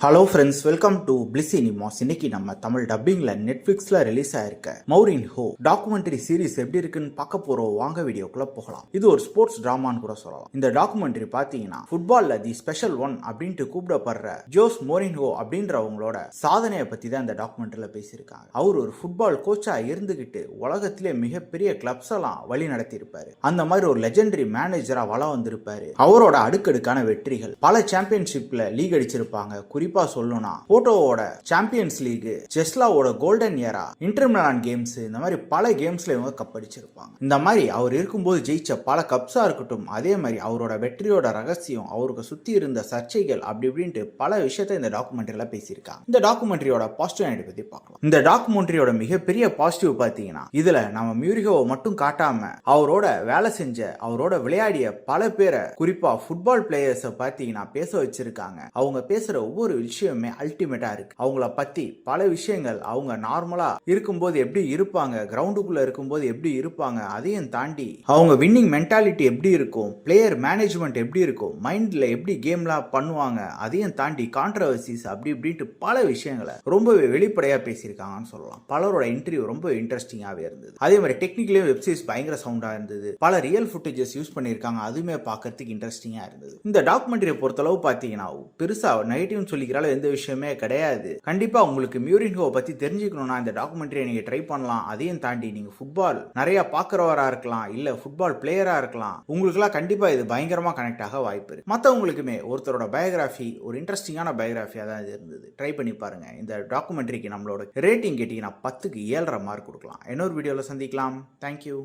Hello friends, welcome to bliss cinemas. இன்னைக்கு நம்ம Tamil டப்பிங்ல நெட்ஃபிளிக்ஸ்ல release ஆயிருக்க மௌரின்ஹோ டாக்குமெண்ட்ரி சீரிஸ் எப்படி இருக்குன்னு பார்க்க போறோம். வாங்க வீடியோக்குள்ள போகலாம். இது ஒரு ஸ்போர்ட்ஸ் டிராமான்னு கூட சொல்லலாம். இந்த டாக்குமெண்ட்ரி பாத்தீங்கன்னா ஃபுட்பால்ல தி ஸ்பெஷல் ஒன் அப்படின்ட்டு கூப்பிடப்படுற ஜோஸ் மோரின்ஹோ அப்படின்றவங்களோட சாதனையை பத்தி தான் இந்த டாக்குமெண்ட்ரியில பேசியிருக்காங்க. அவர் ஒரு ஃபுட்பால் கோச்சா இருந்துகிட்டு உலகத்திலே மிகப்பெரிய கிளப்ஸ் எல்லாம் வழி நடத்தி இருப்பாரு. அந்த மாதிரி ஒரு லெஜெண்டரி மேனேஜரா வள வந்திருப்பாரு. அவரோட அடுக்கடுக்கான வெற்றிகள், பல சாம்பியன்ஷிப்ல லீக் அடிச்சிருப்பாங்க. குறிப்பா சொல்லணும்னா போட்டோவோட சாம்பியன்ஸ் லீக், செஸ்லாவோட golden era, Inter Milan games, இந்த மாதிரி பல கேம்ஸ்ல இவங்க கப் அடிச்சிருப்பாங்க. இந்த மாதிரி அவர் இருக்கும்போது ஜெயிச்ச பல கப்ஸா இருக்கட்டும், அதே மாதிரி அவரோட வெற்றியோட ரகசியம், அவருக்கு சுத்தி இருந்த சர்ச்சைகள், அப்படி இப்படின்ட்டு பல விஷயத்தை இந்த டாக்குமெண்ட்ரியில பேசியிருக்காங்க. இந்த டாக்குமெண்ட்ரியோட பாசிட்டிவ் பத்தி பார்க்கலாம். இந்த டாக்குமெண்ட்ரியோட மிகப்பெரிய பாசிட்டிவ் பாத்தீங்கன்னா, இதுல நம்ம மியூரிகோவை மட்டும் காட்டாம அவரோட வேலை செஞ்ச, அவரோட விளையாடிய பல பேரை, குறிப்பா ஃபுட்பால் பிளேயர்ஸை பாத்தீங்கன்னா பேச வச்சிருக்காங்க. அவங்க பேசுற ஒவ்வொரு விஷயமே அல்டிமேட்டா இருக்கு. அவங்கள பத்தி பல விஷயங்கள், அவங்க நார்மலா இருக்கும்போது எப்படி இருப்பாங்க, கிரவுண்டுக்குள்ள இருக்கும்போது எப்படி இருப்பாங்க, அதையும் தாண்டி அவங்க வின்னிங் மென்டாலிட்டி எப்படி இருக்கும், பிளேயர் மேனேஜ்மெண்ட் எப்படி இருக்கும், மைண்ட்ல எப்படி கேம்லாம் பண்ணுவாங்க, அதையும் தாண்டி கான்ட்ரவர்சிஸ் அப்படி இப்படின்ட்டு பல விஷயங்களை ரொம்பவே வெளிப்படையா பேசியிருக்காங்கன்னு சொல்லலாம். பலரோட இன்டர்வியூ ரொம்ப இன்ட்ரெஸ்டிங்காவே இருந்தது. அதே மாதிரி டெக்னிக்கலி வெப்சீரிஸ் பயங்கர சவுண்டா இருந்தது. பல ரியல் ஃபுட்டேஜஸ் யூஸ் பண்ணியிருக்காங்க. அதுவுமே பார்க்கறதுக்கு இன்ட்ரெஸ்டிங்கா இருந்தது. இந்த டாக்குமெண்ட்ரியை பொறுத்தளவு பார்த்தீங்கன்னா பெருசா நெகட்டிவ் சொல்லிக்கிறால எந்த விஷயமே கிடையாது. கண்டிப்பா உங்களுக்கு மியூரின்ஹோ பத்தி தெரிஞ்சுக்கணும்னா இந்த டாக்குமெண்ட்ரியை நீங்க ட்ரை பண்ணலாம். அதையும் தாண்டி நீங்க ஃபுட்பால் நிறைய பாக்குறவரா இருக்கலாம், இல்ல ஃபுட்பால் பிளேயரா இருக்கலாம், உங்களுக்குலாம் கண்டிப்பா இது பயங்கரமா கனெக்ட் ஆக வாய்ப்பு இருக்கு. மற்றவங்களுக்குமே ஒருத்தரோட பயோகிராஃபி ஒரு இன்ட்ரெஸ்டிங்கான பயோகிராஃபியா தான் இது இருந்தது. ட்ரை பண்ணி பாருங்க. இந்த டாக்குமெண்ட்ரிக்கு நம்மளோட ரேட்டிங் கேட்டீங்கன்னா 10க்கு 7.5 மார்க் கொடுக்கலாம். இன்னொரு வீடியோல சந்திக்கலாம். தேங்க்யூ.